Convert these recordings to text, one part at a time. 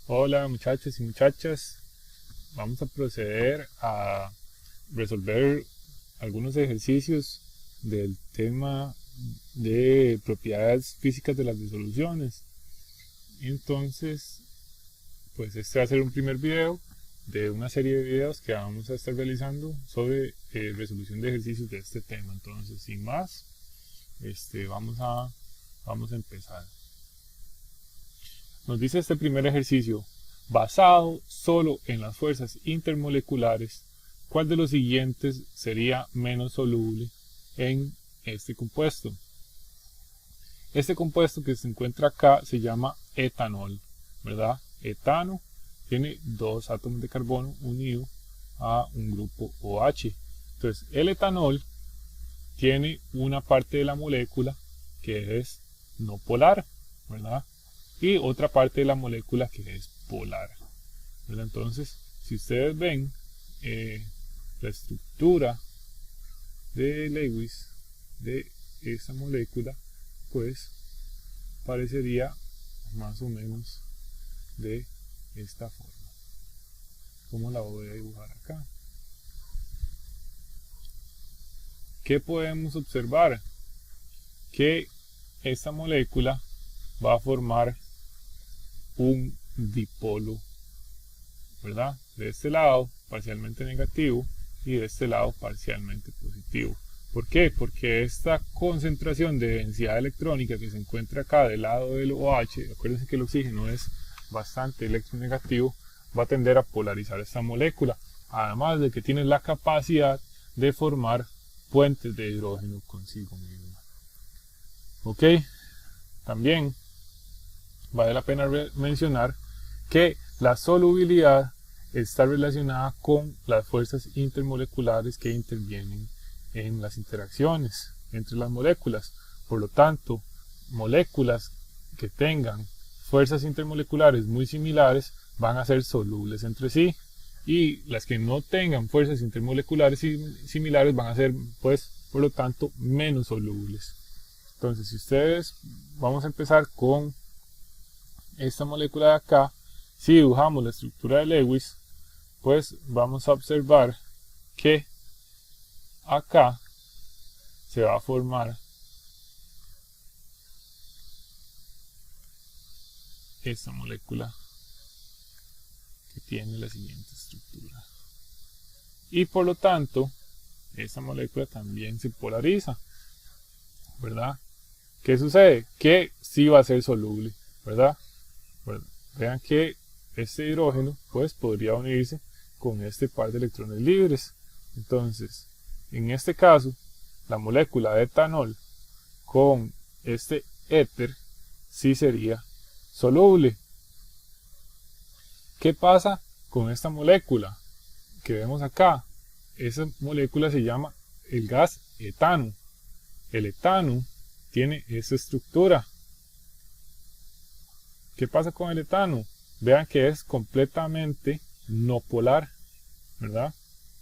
Hola muchachos y muchachas, vamos a proceder a resolver algunos ejercicios del tema de propiedades físicas de las disoluciones. Entonces, pues este va a ser un primer video de una serie de videos que vamos a estar realizando sobre resolución de ejercicios de este tema. Entonces, sin más, vamos a empezar. Nos dice este primer ejercicio: basado solo en las fuerzas intermoleculares, ¿cuál de los siguientes sería menos soluble en este compuesto? Este compuesto que se encuentra acá se llama etanol, ¿verdad? Etano tiene dos átomos de carbono unidos a un grupo OH. Entonces, el etanol tiene una parte de la molécula que es no polar, ¿verdad? Y otra parte de la molécula que es polar, ¿verdad? Entonces, si ustedes ven la estructura de Lewis de esa molécula, pues parecería más o menos de esta forma. ¿Cómo la voy a dibujar acá? ¿Qué podemos observar? Que esta molécula va a formar un dipolo, ¿verdad? De este lado parcialmente negativo y de este lado parcialmente positivo. ¿Por qué? Porque esta concentración de densidad electrónica que se encuentra acá del lado del OH, acuérdense que el oxígeno es bastante electronegativo, va a tender a polarizar esta molécula, además de que tiene la capacidad de formar puentes de hidrógeno consigo misma. ¿Ok? También vale la pena mencionar que la solubilidad está relacionada con las fuerzas intermoleculares que intervienen en las interacciones entre las moléculas. Por lo tanto, moléculas que tengan fuerzas intermoleculares muy similares van a ser solubles entre sí, y las que no tengan fuerzas intermoleculares similares van a ser, pues, por lo tanto, menos solubles. Entonces, si ustedes, vamos a empezar con esta molécula de acá. Si dibujamos la estructura de Lewis, pues vamos a observar que acá se va a formar esta molécula que tiene la siguiente estructura. Y por lo tanto, esta molécula también se polariza, ¿verdad? ¿Qué sucede? Que sí va a ser soluble, ¿verdad? Bueno, vean que este hidrógeno pues podría unirse con este par de electrones libres. Entonces, en este caso, la molécula de etanol con este éter sí sería soluble. ¿Qué pasa con esta molécula que vemos acá? Esa molécula se llama el gas etano. El etano tiene esta estructura. ¿Qué pasa con el etano? Vean que es completamente no polar, ¿verdad?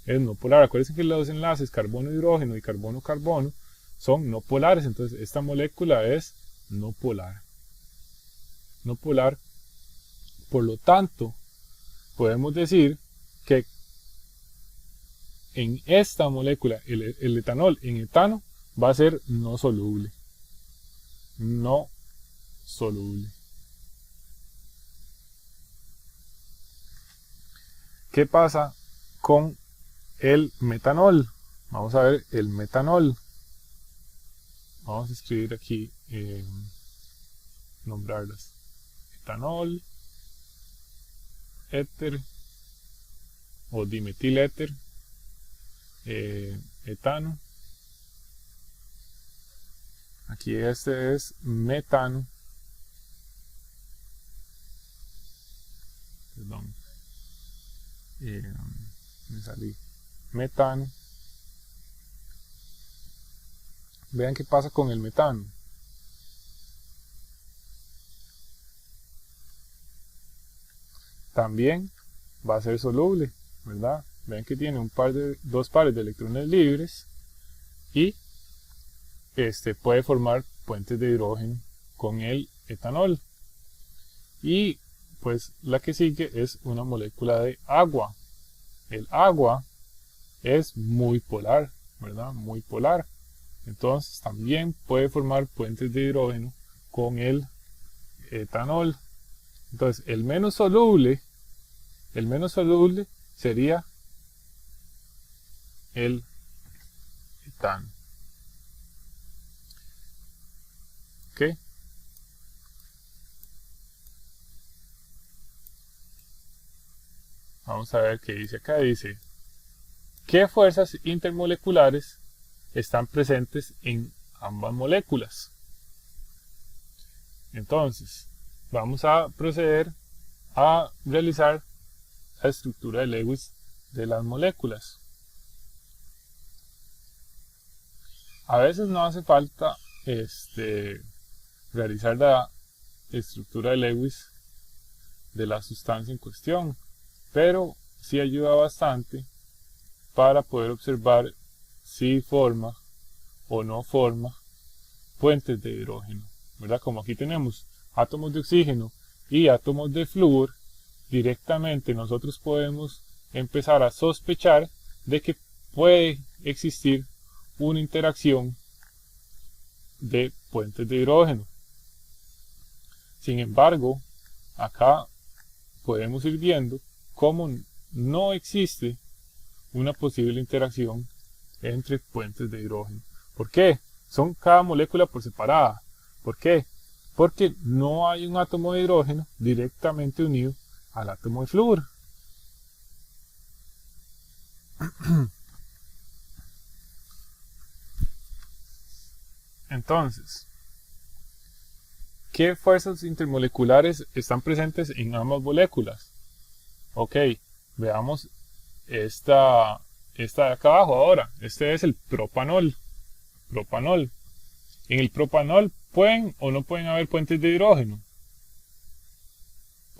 Es no polar. Acuérdense que los enlaces carbono-hidrógeno y carbono-carbono son no polares. Entonces esta molécula es no polar. No polar. Por lo tanto, podemos decir que en esta molécula, el etanol en etano, va a ser no soluble. No soluble. ¿Qué pasa con el metanol? Vamos a ver el metanol. Vamos a escribir aquí, nombrarlas. Etanol, éter o dimetiléter, etano. Aquí este es metano. Perdón. Me salí. Metano. Vean qué pasa con el metano. También va a ser soluble, ¿verdad? Vean que tiene dos pares de electrones libres y puede formar puentes de hidrógeno con el etanol. Y pues la que sigue es una molécula de agua. El agua es muy polar, ¿verdad? Muy polar. Entonces también puede formar puentes de hidrógeno con el etanol. Entonces el menos soluble sería el etano. ¿Ok? Vamos a ver qué dice acá. Dice, ¿qué fuerzas intermoleculares están presentes en ambas moléculas? Entonces, vamos a proceder a realizar la estructura de Lewis de las moléculas. A veces no hace falta realizar la estructura de Lewis de la sustancia en cuestión, pero sí ayuda bastante para poder observar si forma o no forma puentes de hidrógeno, ¿verdad? Como aquí tenemos átomos de oxígeno y átomos de flúor, directamente nosotros podemos empezar a sospechar de que puede existir una interacción de puentes de hidrógeno. Sin embargo, acá podemos ir viendo cómo no existe una posible interacción entre puentes de hidrógeno. ¿Por qué? Son cada molécula por separada. ¿Por qué? Porque no hay un átomo de hidrógeno directamente unido al átomo de flúor. Entonces, ¿qué fuerzas intermoleculares están presentes en ambas moléculas? Ok, veamos esta de acá abajo ahora. Este es el propanol. En el propanol, ¿pueden o no pueden haber puentes de hidrógeno?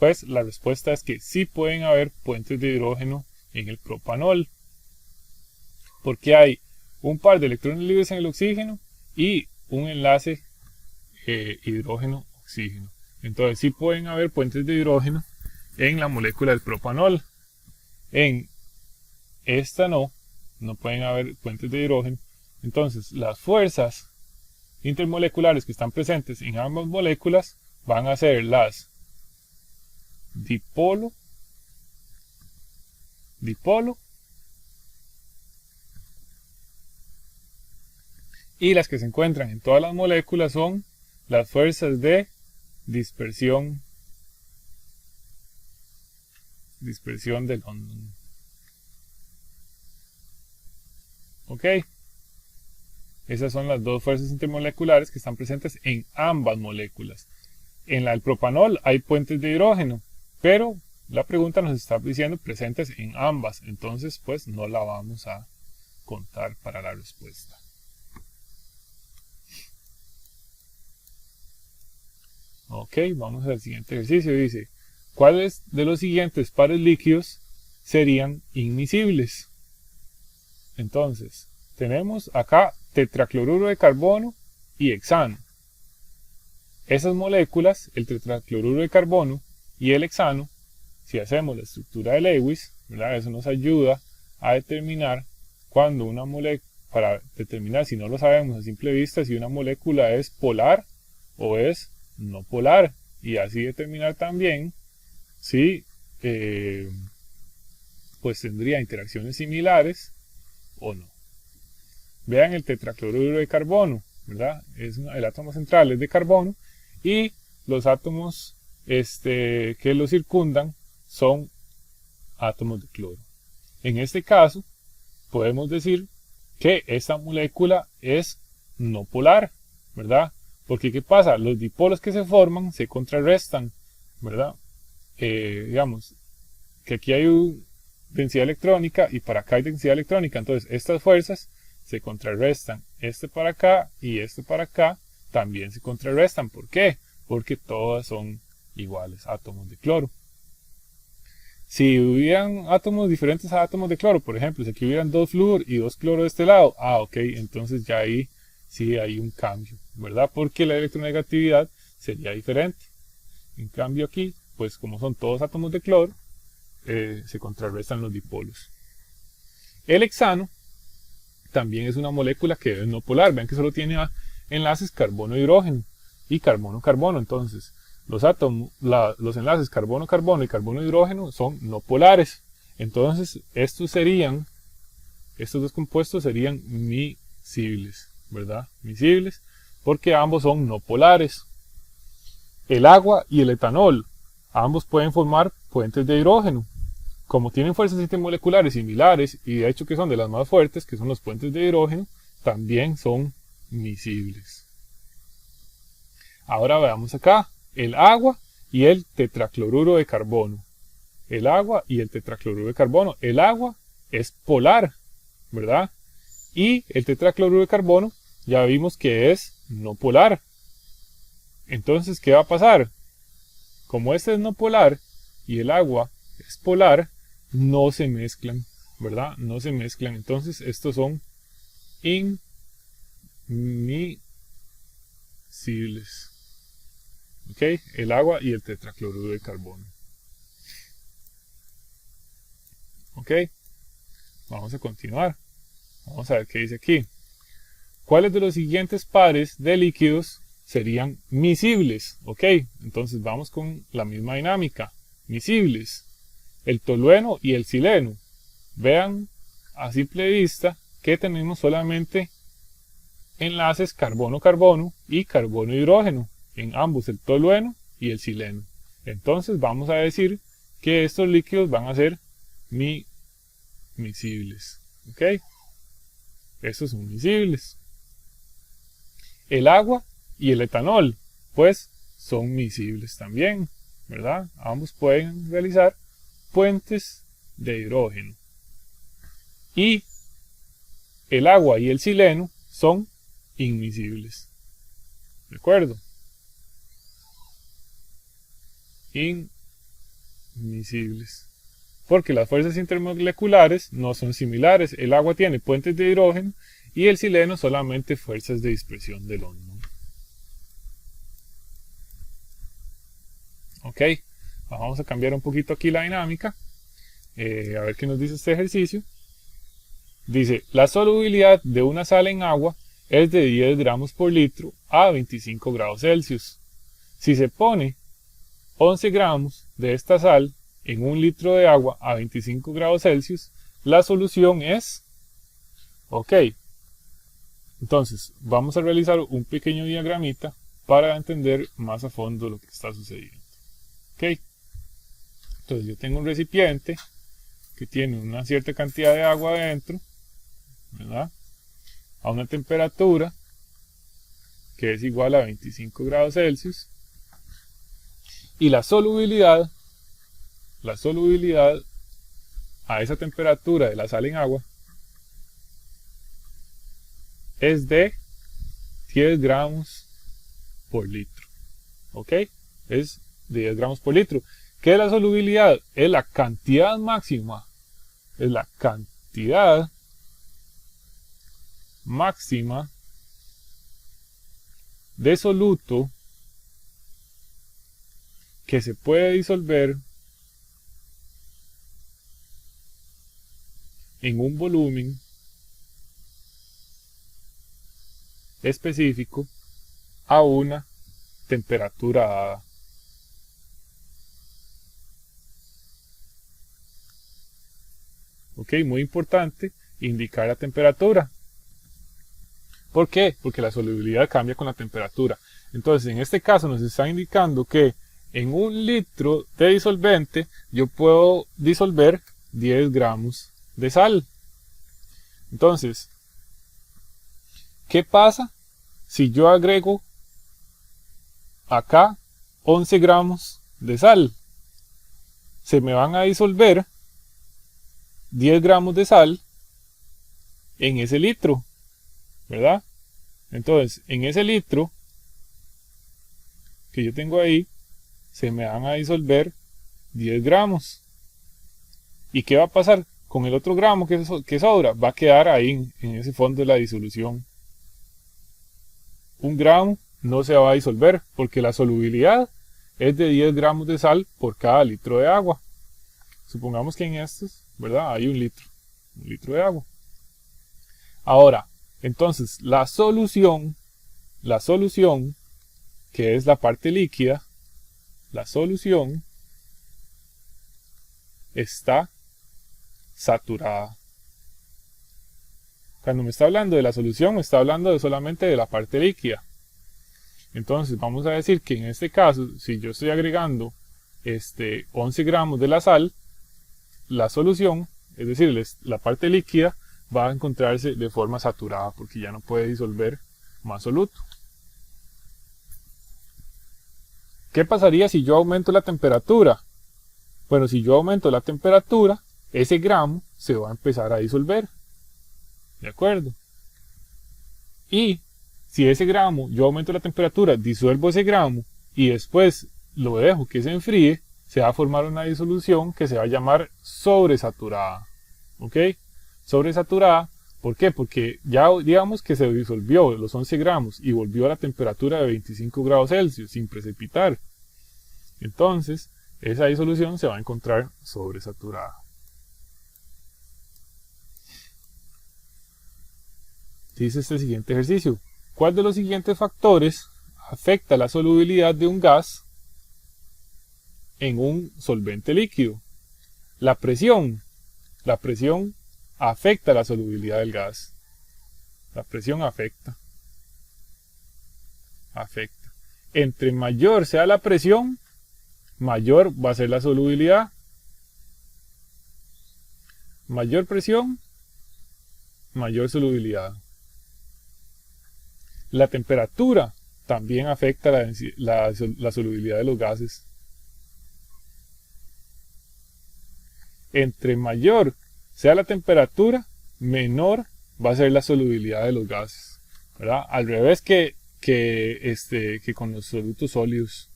Pues la respuesta es que sí pueden haber puentes de hidrógeno en el propanol, porque hay un par de electrones libres en el oxígeno y un enlace hidrógeno-oxígeno. Entonces sí pueden haber puentes de hidrógeno en la molécula del propanol. En esta no pueden haber puentes de hidrógeno. Entonces las fuerzas intermoleculares que están presentes en ambas moléculas van a ser las dipolo, y las que se encuentran en todas las moléculas son las fuerzas de dispersión de London. Ok, esas son las dos fuerzas intermoleculares que están presentes en ambas moléculas. En la del propanol hay puentes de hidrógeno, pero la pregunta nos está diciendo presentes en ambas, entonces pues no la vamos a contar para la respuesta. Ok, vamos al siguiente ejercicio. Dice, ¿cuáles de los siguientes pares líquidos serían inmiscibles? Entonces, tenemos acá tetracloruro de carbono y hexano. Esas moléculas, el tetracloruro de carbono y el hexano, si hacemos la estructura de Lewis, ¿verdad? Eso nos ayuda a determinar cuando una molécula, para determinar, si no lo sabemos a simple vista, si una molécula es polar o es no polar, y así determinar también si pues tendría interacciones similares o no. Vean el tetracloruro de carbono, ¿verdad? El átomo central es de carbono y los átomos que lo circundan son átomos de cloro. En este caso, podemos decir que esta molécula es no polar, ¿verdad? Porque ¿qué pasa? Los dipolos que se forman se contrarrestan, ¿verdad? Digamos que aquí hay densidad electrónica y para acá hay densidad electrónica, entonces estas fuerzas se contrarrestan. Este para acá y este para acá también se contrarrestan. ¿Por qué? Porque todas son iguales, átomos de cloro. Si hubieran átomos diferentes a átomos de cloro, por ejemplo, si aquí hubieran 2 flúor y 2 cloro de este lado, ok, entonces ya ahí sí hay un cambio, ¿verdad? Porque la electronegatividad sería diferente. En cambio aquí, pues como son todos átomos de cloro, se contrarrestan los dipolos. El hexano también es una molécula que es no polar. Vean que solo tiene enlaces carbono-hidrógeno y carbono-carbono. Entonces, los enlaces carbono-carbono y carbono-hidrógeno son no polares. Entonces, estos dos compuestos serían miscibles, ¿verdad? Miscibles, porque ambos son no polares. El agua y el etanol, ambos pueden formar puentes de hidrógeno. Como tienen fuerzas intermoleculares similares, y de hecho que son de las más fuertes, que son los puentes de hidrógeno, también son miscibles. Ahora veamos acá, el agua y el tetracloruro de carbono. El agua y el tetracloruro de carbono. El agua es polar, ¿verdad? Y el tetracloruro de carbono ya vimos que es no polar. Entonces, ¿qué va a pasar? Como este es no polar y el agua es polar, no se mezclan, ¿verdad? No se mezclan. Entonces, estos son inmiscibles. ¿Ok? El agua y el tetracloruro de carbono. ¿Ok? Vamos a continuar. Vamos a ver qué dice aquí. ¿Cuáles de los siguientes pares de líquidos serían miscibles? ¿Ok? Entonces vamos con la misma dinámica. Miscibles. El tolueno y el sileno. Vean a simple vista que tenemos solamente enlaces carbono-carbono y carbono-hidrógeno en ambos, el tolueno y el sileno. Entonces vamos a decir que estos líquidos van a ser miscibles. ¿Ok? Estos son miscibles. El agua y el etanol, pues, son miscibles también, ¿verdad? Ambos pueden realizar puentes de hidrógeno. Y el agua y el sileno son inmiscibles. ¿De acuerdo? Inmiscibles. Porque las fuerzas intermoleculares no son similares. El agua tiene puentes de hidrógeno y el sileno solamente fuerzas de dispersión del ónimo. Ok, vamos a cambiar un poquito aquí la dinámica. A ver qué nos dice este ejercicio. Dice, la solubilidad de una sal en agua es de 10 gramos por litro a 25 grados Celsius. Si se pone 11 gramos de esta sal en un litro de agua a 25 grados Celsius, la solución es... Ok, entonces vamos a realizar un pequeño diagramita para entender más a fondo lo que está sucediendo. Ok, entonces yo tengo un recipiente que tiene una cierta cantidad de agua adentro, ¿verdad? A una temperatura que es igual a 25 grados Celsius, y la solubilidad a esa temperatura de la sal en agua es de 10 gramos por litro. ¿Ok? Es de 10 gramos por litro. ¿Qué es la solubilidad? Es la cantidad máxima. Es la cantidad máxima de soluto que se puede disolver en un volumen específico a una temperatura dada. Ok, muy importante indicar la temperatura. ¿Por qué? Porque la solubilidad cambia con la temperatura. Entonces, en este caso nos está indicando que en un litro de disolvente yo puedo disolver 10 gramos de sal. Entonces, ¿qué pasa si yo agrego acá 11 gramos de sal? Se me van a disolver 10 gramos de sal en ese litro, ¿verdad? Entonces, en ese litro que yo tengo ahí, se me van a disolver 10 gramos. ¿Y qué va a pasar con el otro gramo que sobra? Va a quedar ahí en ese fondo de la disolución. Un gramo no se va a disolver porque la solubilidad es de 10 gramos de sal por cada litro de agua. Supongamos que en estos, ¿verdad? Hay un litro de agua. Ahora, entonces, la solución, que es la parte líquida, la solución está saturada. Cuando me está hablando de la solución, me está hablando solamente de la parte líquida. Entonces, vamos a decir que en este caso, si yo estoy agregando 11 gramos de la sal, la solución, es decir, la parte líquida, va a encontrarse de forma saturada porque ya no puede disolver más soluto. ¿Qué pasaría si yo aumento la temperatura? Bueno, si yo aumento la temperatura, ese gramo se va a empezar a disolver. ¿De acuerdo? Y si ese gramo, yo aumento la temperatura, disuelvo ese gramo y después lo dejo que se enfríe, se va a formar una disolución que se va a llamar sobresaturada. ¿Ok? Sobresaturada, ¿por qué? Porque ya digamos que se disolvió los 11 gramos y volvió a la temperatura de 25 grados Celsius sin precipitar. Entonces, esa disolución se va a encontrar sobresaturada. Dice este siguiente ejercicio. ¿Cuál de los siguientes factores afecta la solubilidad de un gas en un solvente líquido? La presión. La presión afecta la solubilidad del gas. La presión afecta. Entre mayor sea la presión, mayor va a ser la solubilidad. Mayor presión, mayor solubilidad. La temperatura también afecta la solubilidad de los gases. Entre mayor sea la temperatura, menor va a ser la solubilidad de los gases, ¿verdad? Al revés que con los solutos sólidos.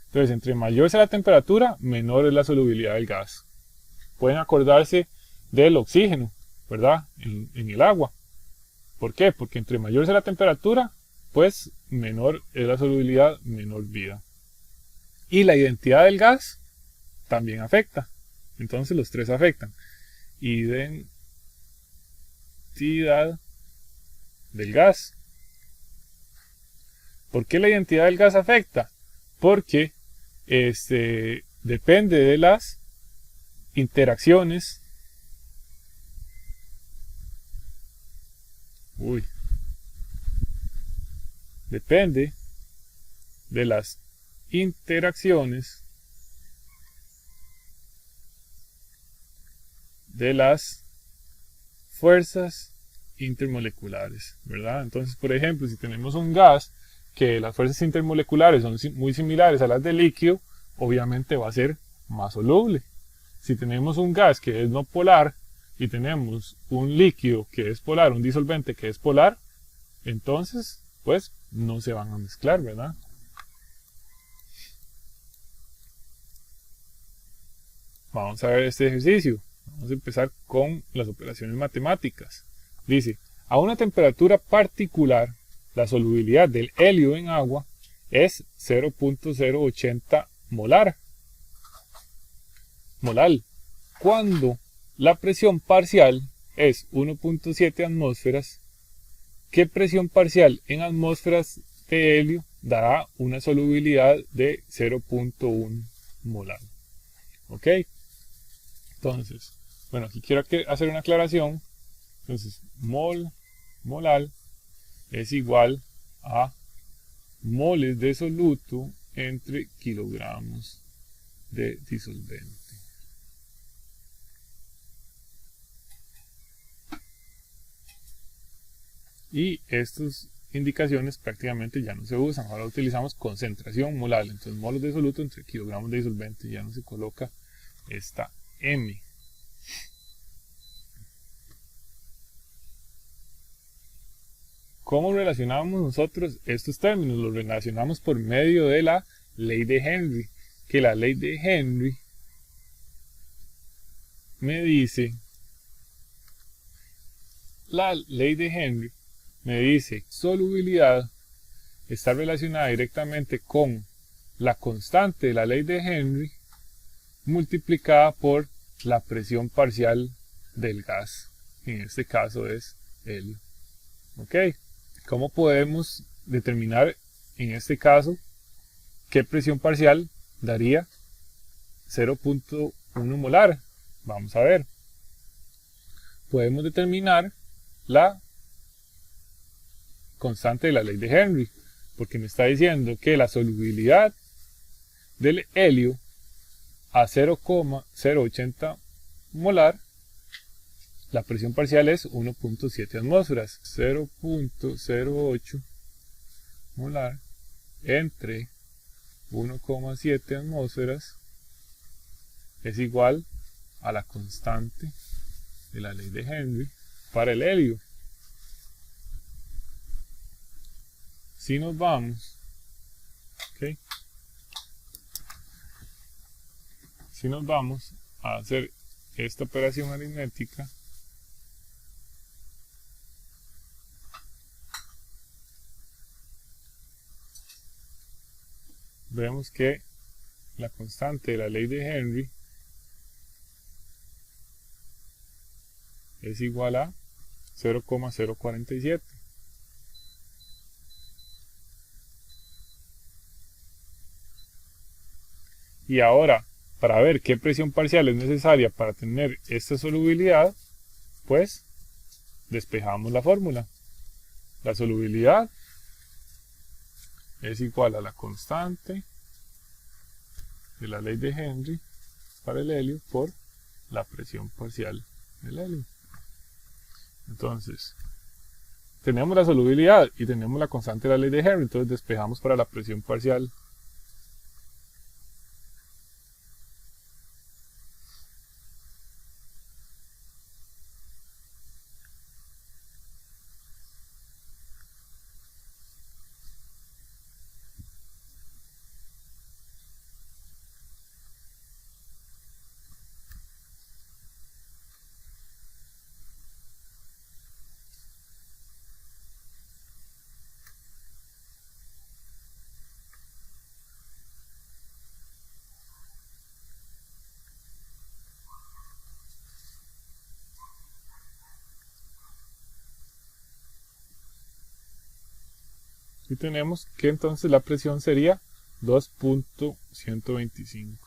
Entonces, entre mayor sea la temperatura, menor es la solubilidad del gas. Pueden acordarse del oxígeno, ¿verdad? En el agua. ¿Por qué? Porque entre mayor sea la temperatura, pues menor es la solubilidad, menor vida. Y la identidad del gas también afecta. Entonces los tres afectan. Identidad del gas. ¿Por qué la identidad del gas afecta? Porque depende de las interacciones. Depende de las interacciones de las fuerzas intermoleculares, ¿verdad? Entonces, por ejemplo, si tenemos un gas que las fuerzas intermoleculares son muy similares a las del líquido, obviamente va a ser más soluble. Si tenemos un gas que es no polar y tenemos un líquido que es polar, un disolvente que es polar, entonces, pues, no se van a mezclar, ¿verdad? Vamos a ver este ejercicio. Vamos a empezar con las operaciones matemáticas. Dice, a una temperatura particular, la solubilidad del helio en agua es 0.080 molal. Cuando la presión parcial es 1.7 atmósferas, ¿qué presión parcial en atmósferas de helio dará una solubilidad de 0.1 molar? ¿Ok? Entonces, bueno, aquí quiero hacer una aclaración. Entonces, molal es igual a moles de soluto entre kilogramos de disolvente. Y estas indicaciones prácticamente ya no se usan. Ahora utilizamos concentración molal. Entonces, moles de soluto entre kilogramos de disolvente. Ya no se coloca esta M. ¿Cómo relacionamos nosotros estos términos? Los relacionamos por medio de la ley de Henry. Que la ley de Henry me dice, solubilidad está relacionada directamente con la constante de la ley de Henry multiplicada por la presión parcial del gas, que en este caso es helio. ¿Ok? ¿Cómo podemos determinar en este caso qué presión parcial daría 0.1 molar? Vamos a ver. Podemos determinar la constante de la ley de Henry, porque me está diciendo que la solubilidad del helio a 0,080 molar, la presión parcial es 1.7 atmósferas. 0.08 molar entre 1,7 atmósferas es igual a la constante de la ley de Henry para el helio. Si nos vamos, ¿okay? Si nos vamos a hacer esta operación aritmética, vemos que la constante de la ley de Henry es igual a 0,047. Y ahora, para ver qué presión parcial es necesaria para tener esta solubilidad, pues despejamos la fórmula. La solubilidad es igual a la constante de la ley de Henry para el helio por la presión parcial del helio. Entonces, tenemos la solubilidad y tenemos la constante de la ley de Henry, entonces despejamos para la presión parcial. Y tenemos que entonces la presión sería 2.125.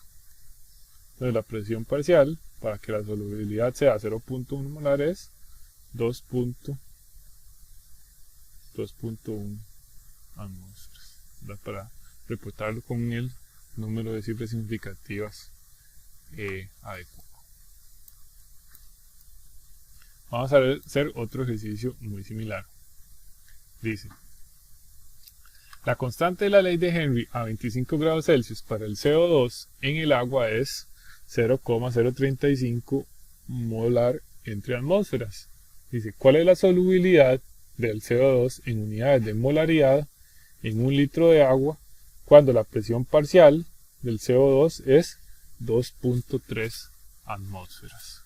Entonces la presión parcial, para que la solubilidad sea 0.1 molar, es 2.1 atmósferas. Para reportarlo con el número de cifras significativas adecuado. Vamos a hacer otro ejercicio muy similar. Dice: la constante de la ley de Henry a 25 grados Celsius para el CO2 en el agua es 0,035 molar entre atmósferas. Dice, ¿cuál es la solubilidad del CO2 en unidades de molaridad en un litro de agua cuando la presión parcial del CO2 es 2.3 atmósferas?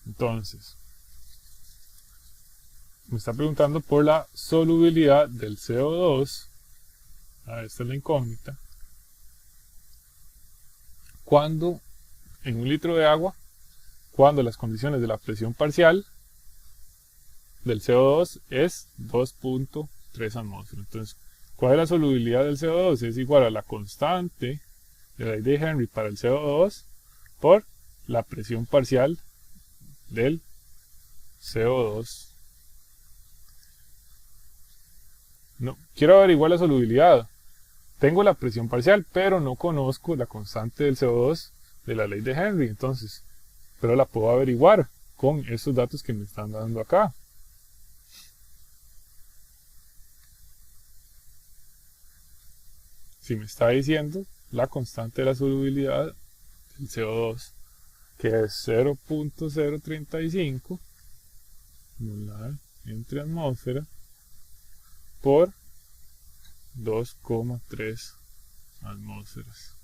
Entonces, me está preguntando por la solubilidad del CO2. Esta es la incógnita. Cuando en un litro de agua, cuando las condiciones de la presión parcial del CO2 es 2.3 atmósferas. Entonces, ¿cuál es la solubilidad del CO2? Es igual a la constante de la ley de Henry para el CO2 por la presión parcial del CO2. No, quiero averiguar la solubilidad. Tengo la presión parcial, pero no conozco la constante del CO2 de la ley de Henry. Entonces, pero la puedo averiguar con estos datos que me están dando acá. Si me está diciendo la constante de la solubilidad del CO2, que es 0.035 molar entre atmósfera por 2,3 atmósferas.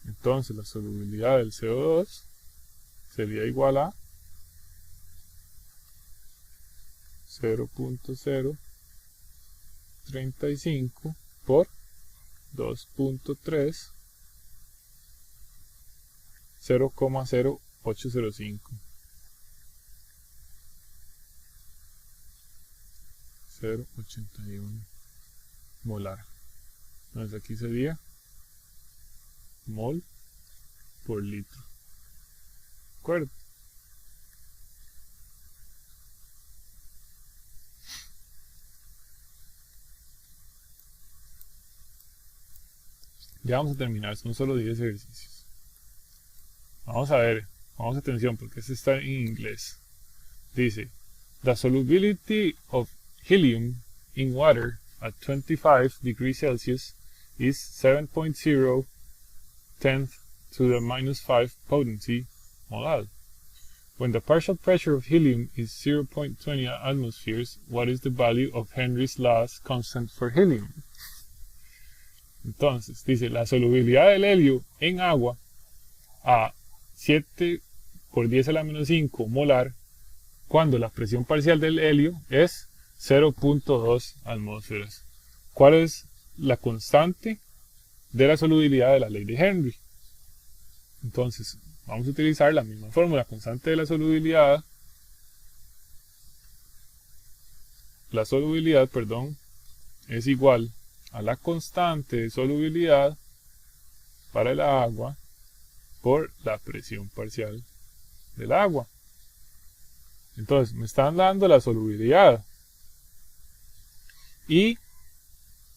Entonces la solubilidad del CO2 sería igual a 0.035 por 2.3, 0,0805. 0,81 molar. Entonces aquí sería mol por litro. ¿De acuerdo? Ya vamos a terminar, son solo 10 ejercicios. Vamos a ver, vamos a atención porque este está en inglés. Dice, the solubility of helium in water at 25 degrees Celsius is 7.0 tenth to the minus 5 potency molal. When the partial pressure of helium is 0.20 atmospheres, what is the value of Henry's last constant for helium? Entonces, dice, la solubilidad del helio en agua a 7 por 10 a la menos 5 molar, cuando la presión parcial del helio es 0.2 atmósferas. ¿Cuál es la constante de la solubilidad de la ley de Henry? Entonces, vamos a utilizar la misma fórmula. Constante de la solubilidad, es igual a la constante de solubilidad para el agua por la presión parcial del agua. Entonces, me están dando la solubilidad y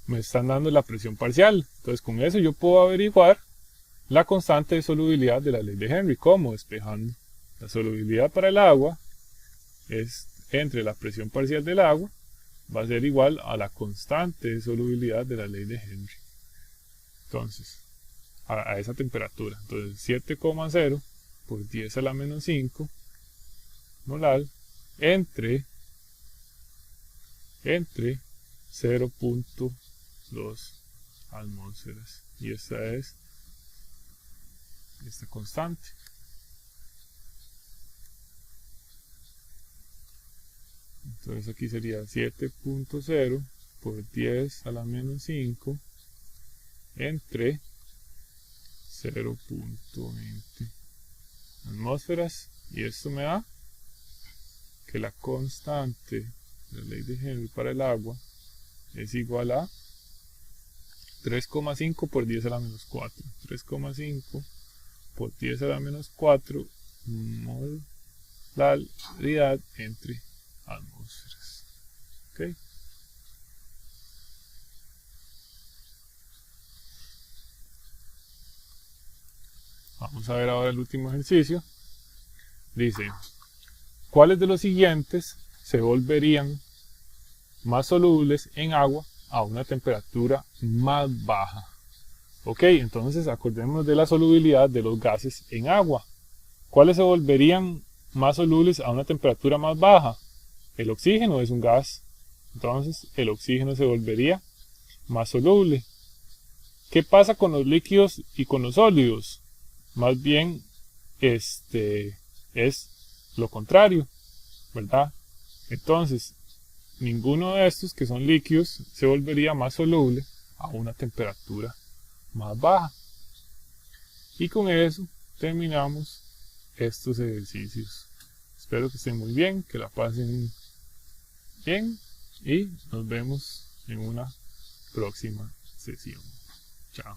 me están dando la presión parcial. Entonces, con eso yo puedo averiguar la constante de solubilidad de la ley de Henry. ¿Cómo? Despejando. La solubilidad para el agua es entre la presión parcial del agua, va a ser igual a la constante de solubilidad de la ley de Henry. Entonces, a esa temperatura. Entonces, 7,0 por 10 a la menos 5 molar entre 0.2 atmósferas. Y esta es esta constante. Entonces aquí sería 7.0 por 10 a la menos 5 entre 0.20 atmósferas. Y esto me da que la constante de la ley de Henry para el agua es igual a 3,5 por 10 a la menos 4. 3,5 por 10 a la menos 4 molaridad entre atmósferas. ¿Okay? Vamos a ver ahora el último ejercicio. Dice, ¿cuáles de los siguientes se volverían más solubles en agua a una temperatura más baja? Ok, entonces acordémonos de la solubilidad de los gases en agua. ¿Cuáles se volverían más solubles a una temperatura más baja? El oxígeno es un gas, entonces el oxígeno se volvería más soluble. ¿Qué pasa con los líquidos y con los sólidos? Más bien, es lo contrario, ¿verdad? Entonces, ninguno de estos que son líquidos se volvería más soluble a una temperatura más baja. Y con eso terminamos estos ejercicios. Espero que estén muy bien, que la pasen bien y nos vemos en una próxima sesión. Chao.